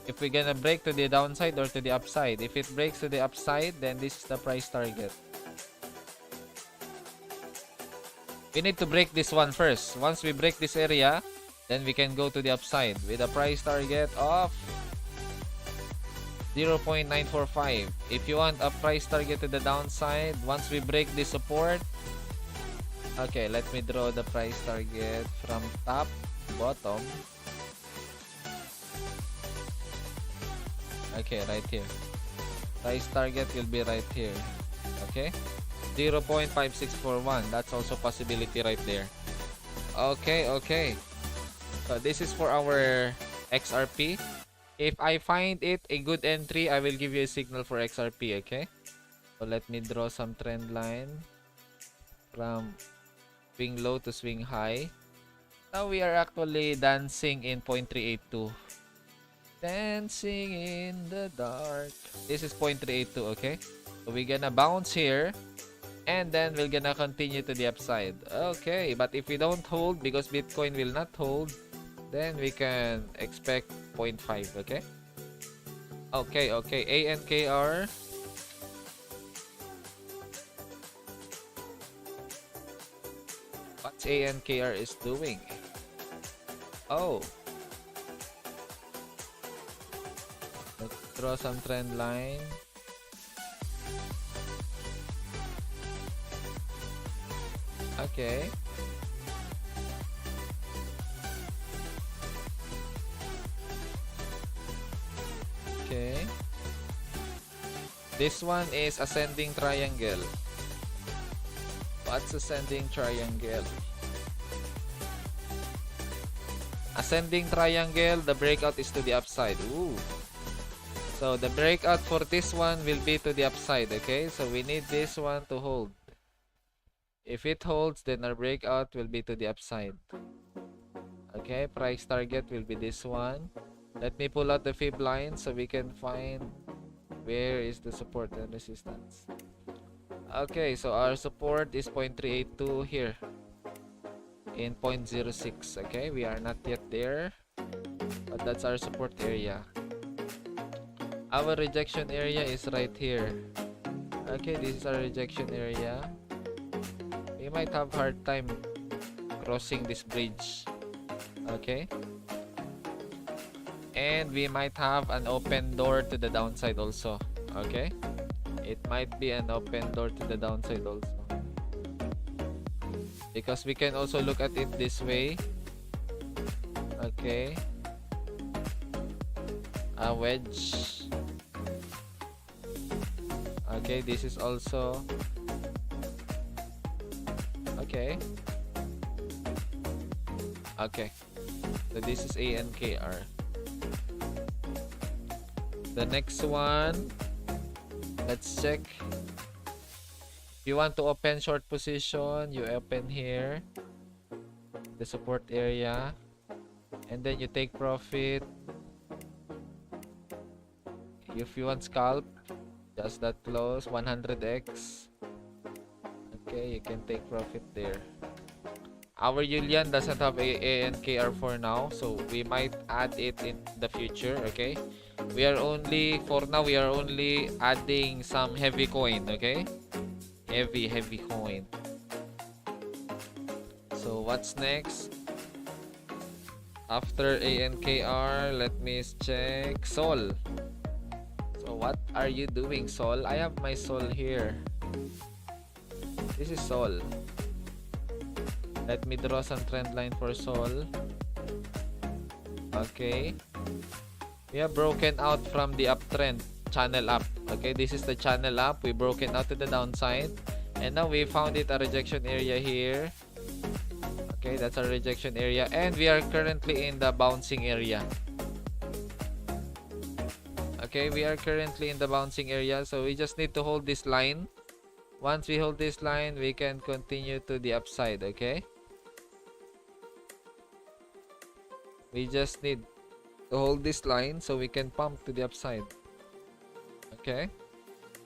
if we're gonna break to the downside or to the upside. If it breaks to the upside, then this is the price target. We need to break this one first. Once we break this area, then we can go to the upside with a price target of 0.945. If you want a price target to the downside, once we break this support, okay, let me draw the price target from top to bottom. Okay, right here. Price target will be right here. Okay, 0.5641. That's also possibility right there. Okay. So this is for our XRP. If I find it a good entry, I will give you a signal for XRP. Okay, so let me draw some trend line from swing low to swing high. Now we are actually dancing in 0.382. Dancing in the dark. This is 0.382. Okay, so we're gonna bounce here, and then we're gonna continue to the upside. Okay, but if we don't hold, because Bitcoin will not hold, then we can expect 0.5. Okay, ANKR. what's ANKR is doing. Oh, let's draw some trend line. Okay. Okay. This one is ascending triangle. What's ascending triangle? Ascending triangle, the breakout is to the upside. Ooh. So the breakout for this one will be to the upside, okay? So we need this one to hold. If it holds, then our breakout will be to the upside. Okay, price target will be this one. Let me pull out the fib line so we can find where is the support and resistance. Okay, so our support is 0.382 here in 0.06. Okay, we are not yet there, but that's our support area. Our rejection area is right here. Okay, this is our rejection area. We might have hard time crossing this bridge. Okay, and we might have an open door to the downside also. Okay, it might be an open door to the downside also, because we can also look at it this way. Okay, a wedge. Okay, this is also okay. Okay, so this is ANKR. The next one, let's check. If you want to open short position, you open here, the support area, and then you take profit. If you want scalp, just that close, 100x. Okay, you can take profit there. Our ULIAN doesn't have a ANKR for now, so we might add it in the future. Okay, we are only, for now, we are only adding some heavy coin. Okay, heavy coin. So what's next after ANKR? Let me check Sol. So what are you doing, Sol? I have my Sol here. This is Sol. Let me draw some trend line for Sol. Okay, we have broken out from the uptrend, channel up. Okay, this is the channel up. We broken out to the downside, and now we found it a rejection area here. Okay, that's our rejection area, and we are currently in the bouncing area. Okay, we are currently in the bouncing area, so we just need to hold this line. Once we hold this line, we can continue to the upside. Okay, we just need to hold this line so we can pump to the upside. Okay,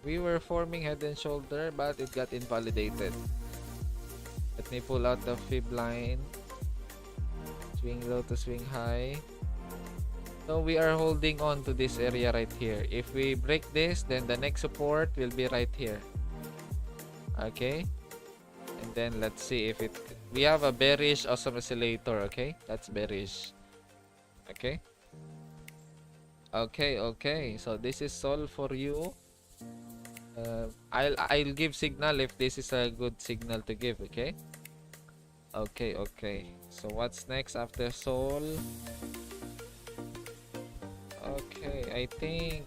we were forming head and shoulder, but it got invalidated. Let me pull out the fib line. Swing low to swing high. So we are holding on to this area right here. If we break this, then the next support will be right here. Okay, and then let's see if it, we have a bearish awesome oscillator. Okay, that's bearish. Okay, okay, so this is all for you. I'll give signal if this is a good signal to give. Okay, okay, so what's next after Sol? Okay, I think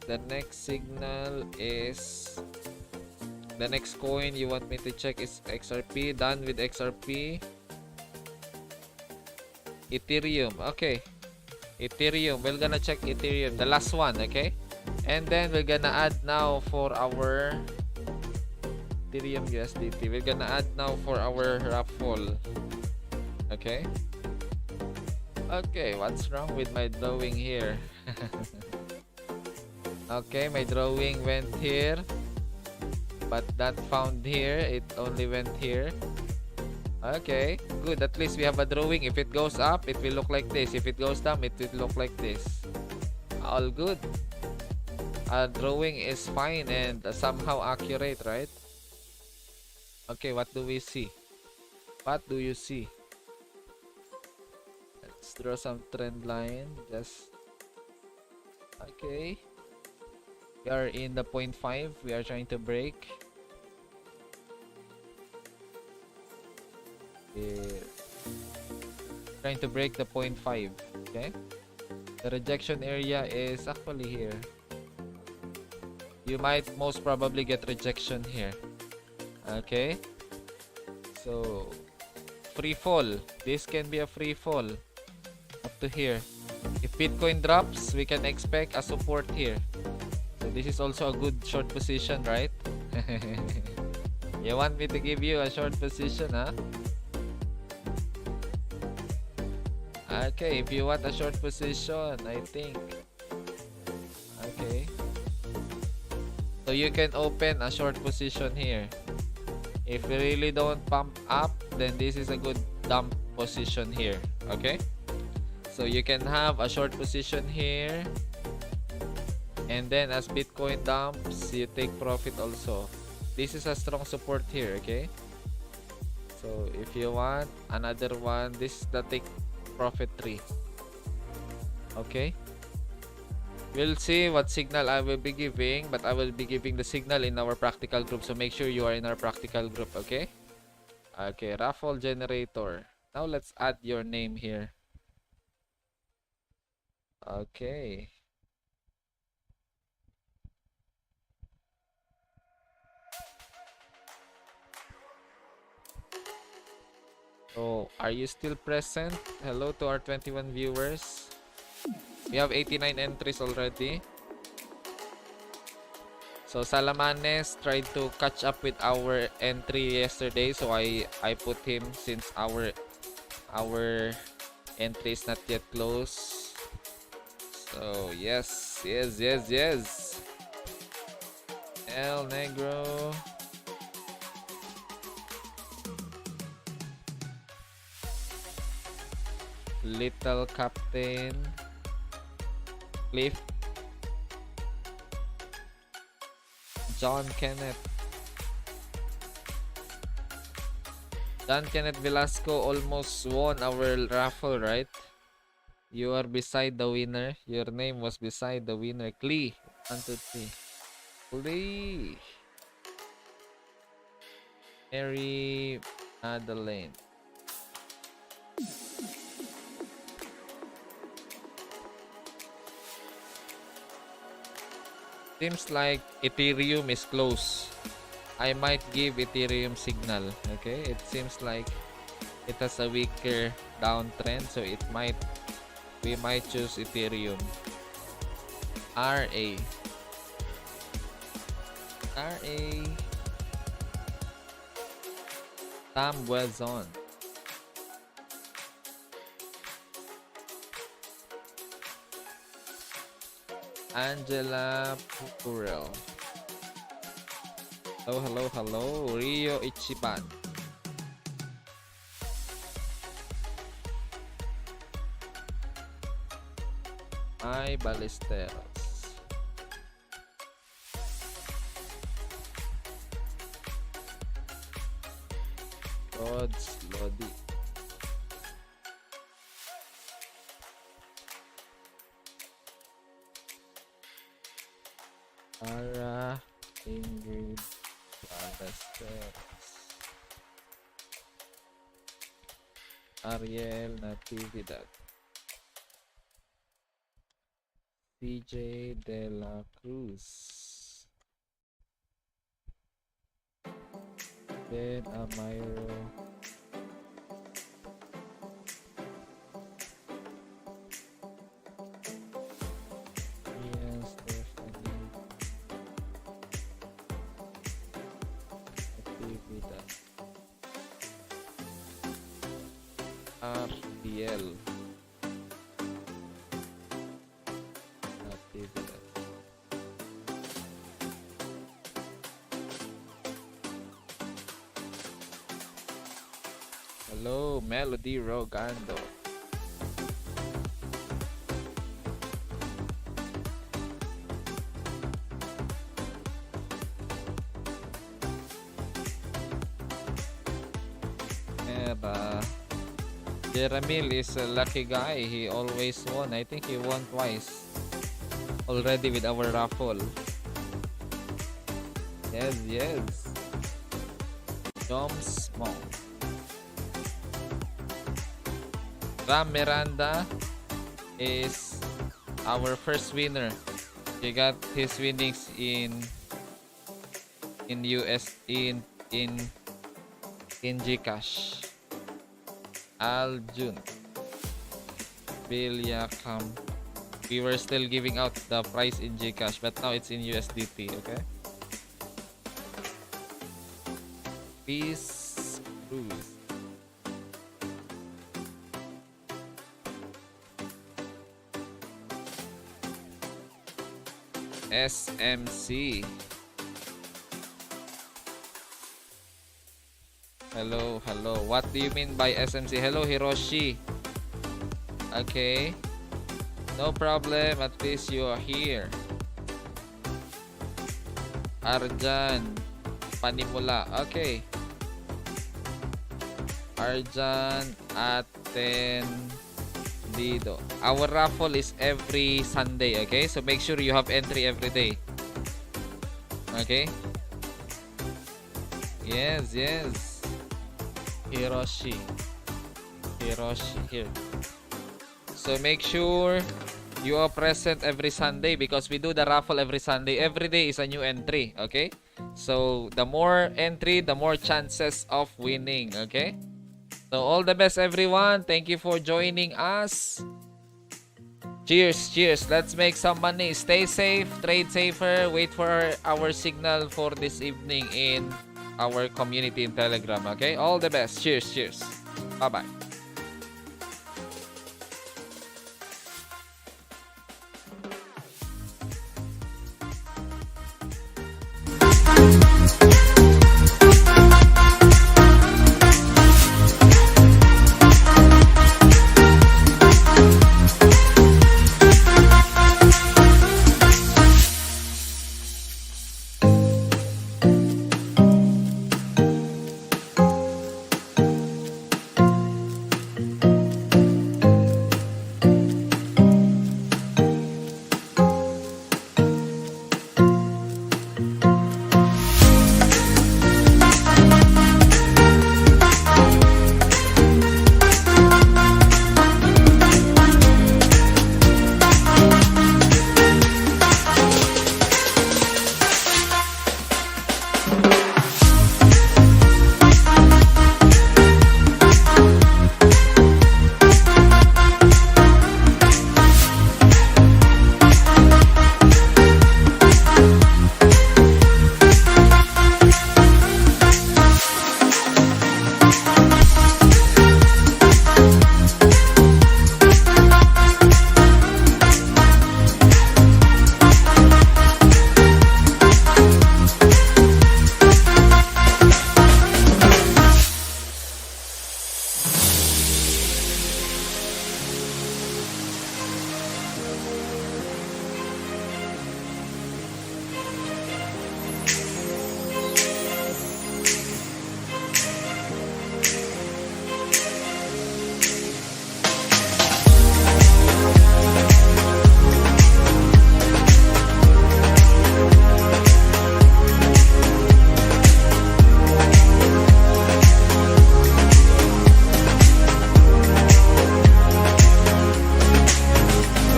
the next signal is, the next coin you want me to check is XRP. Done with XRP. Ethereum. Okay, Ethereum, we're gonna check Ethereum, the last one. Okay, and then we're gonna add now for our Ethereum USDT. We're gonna add now for our Raffle. Okay, okay, what's wrong with my drawing here? Okay, my drawing went here, but that found here, it only went here. Okay, good. At least we have a drawing. If it goes up, it will look like this. If it goes down, it will look like this. All good. Our drawing is fine and somehow accurate, right? Okay, what do we see? What do you see? Let's draw some trend line. Just okay. We are in the 0.5. We are trying to break. We're trying to break the 0.5. Okay. The rejection area is actually here. You might most probably get rejection here. Okay. So free fall. This can be a free fall up to here. If Bitcoin drops, we can expect a support here. So this is also a good short position, right? You want me to give you a short position, huh? Okay, if you want a short position, I think. Okay. So you can open a short position here. If you really don't pump up, then this is a good dump position here. Okay? So you can have a short position here. And then as Bitcoin dumps, you take profit also. This is a strong support here, okay? So if you want another one, this is the take profit tree. Okay? We'll see what signal I will be giving, but I will be giving the signal in our practical group. So make sure you are in our practical group, okay? Okay, Raffle generator. Now let's add your name here. Okay. So, are you still present? Hello to our 21 viewers. We have 89 entries already. So, Salamanes tried to catch up with our entry yesterday. So, I put him since our entry is not yet closed. So, yes. El Negro. Little Captain. Cliff. John Kenneth. John Kenneth Velasco almost won our raffle, right? You are beside the winner. Your name was beside the winner. Clee. 1, 2, 3. Clee. Mary Madeleine. Seems like Ethereum is close. I might give Ethereum signal. Okay, it seems like it has a weaker downtrend, so we might choose Ethereum. RA. Tam Buezon. Angela Purel. Hello. Rio Ichiban. My Ballesteros. Rods Lodi. Ara Ingrid Ballesteros. Ariel Natividad. CJ De La Cruz. Ben Amiro. Ian Stephanie. Natividad. RDL. Natividad. Hello, Melody Rogando. camera. Jeramil is a lucky guy. He always won. I think he won twice already with our raffle. Yes, yes. Dom Small. Ram Miranda is our first winner. He got his winnings in Gcash. Aljun Bilyakam. We were still giving out the price in Gcash, but now it's in USDT. Okay. Peace Cruise. SMC. Hello, hello. What do you mean by SMC? Hello, Hiroshi. Okay. No problem. At least you are here. Arjan Panimula. Okay. Arjan Atendido. Our raffle is every Sunday, okay? So make sure you have entry every day. Okay? Yes, yes. Hiroshi. Hiroshi, here. So make sure you are present every Sunday because we do the raffle every Sunday. Every day is a new entry, okay? So the more entry, the more chances of winning, okay? So all the best, everyone. Thank you for joining us. Cheers, cheers. Let's make some money. Stay safe, trade safer. Wait for our signal for this evening in our community in Telegram, okay? All the best. Cheers, cheers. Bye-bye.